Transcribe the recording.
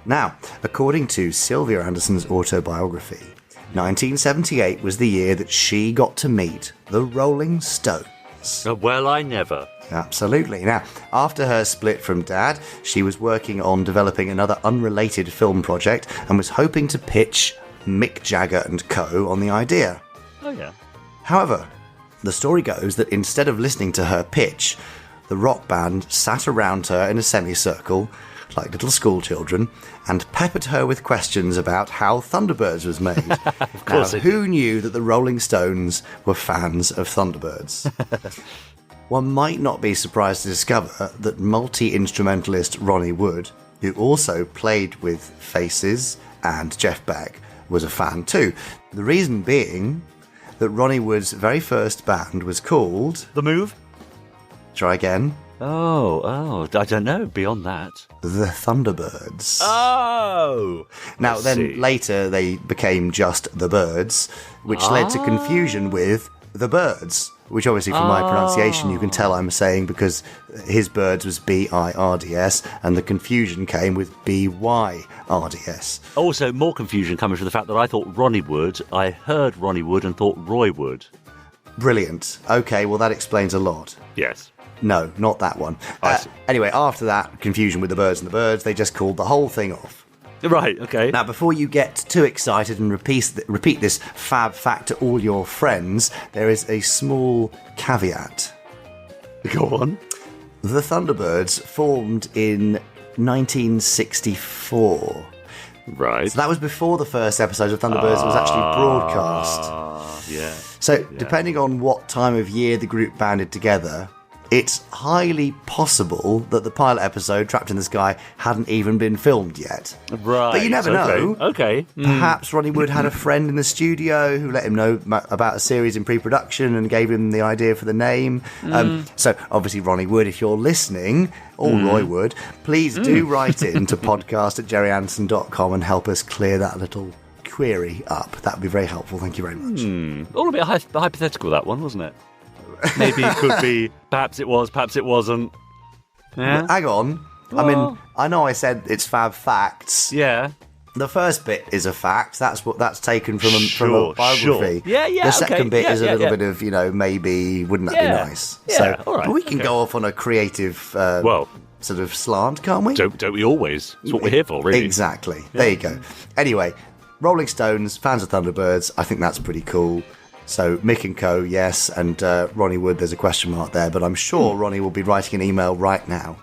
Now, according to Sylvia Anderson's autobiography, 1978 was the year that she got to meet the Rolling Stones. Well, I never. Absolutely. Now, after her split from Dad, she was working on developing another unrelated film project and was hoping to pitch Mick Jagger and co. on the idea. Oh, yeah. However, the story goes that instead of listening to her pitch, the rock band sat around her in a semicircle, like little schoolchildren, and peppered her with questions about how Thunderbirds was made. Of course. Now, who knew that the Rolling Stones were fans of Thunderbirds? One might not be surprised to discover that multi-instrumentalist Ronnie Wood, who also played with Faces and Jeff Beck, was a fan too. The reason being that Ronnie Wood's very first band was called... The Move? Try again. Oh, I don't know. Beyond that. The Thunderbirds. Oh! Now, then later they became just the Birds, which led to confusion with the Birds, which obviously from my pronunciation you can tell I'm saying because his Birds was B-I-R-D-S and the confusion came with B-Y-R-D-S. Also, more confusion coming from the fact that I thought Ronnie Wood, I heard Ronnie Wood and thought Roy Wood. Brilliant. Okay, well that explains a lot. Yes. No, not that one. See. Anyway, after that confusion with the Birds and the Birds, they just called the whole thing off. Right, okay. Now, before you get too excited and repeat this fab fact to all your friends, there is a small caveat. Go on. The Thunderbirds formed in 1964. Right. So that was before the first episode of Thunderbirds was actually broadcast. Yeah. So, depending on what time of year the group banded together, it's highly possible that the pilot episode, Trapped in the Sky, hadn't even been filmed yet. Right. But you never know. Okay. Perhaps Ronnie Wood had a friend in the studio who let him know about a series in pre-production and gave him the idea for the name. So, obviously, Ronnie Wood, if you're listening, or Roy Wood, please do write in to podcast@gerryanderson.com and help us clear that little query up. That would be very helpful. Thank you very much. All a bit hypothetical, that one, wasn't it? Maybe it could be, perhaps it was, perhaps it wasn't. Yeah. Hang on. I mean, I know I said it's fab facts. Yeah. The first bit is a fact. That's taken from a biography. Sure. Yeah, The second bit is a little bit bit of, maybe, wouldn't that be nice? Yeah, So all right, we can go off on a creative sort of slant, can't we? Don't we always? It's what we're here for, really. Exactly. There you go. Anyway, Rolling Stones, fans of Thunderbirds, I think that's pretty cool. So Mick and co, yes, and Ronnie Wood, there's a question mark there, but I'm sure Ronnie will be writing an email right now.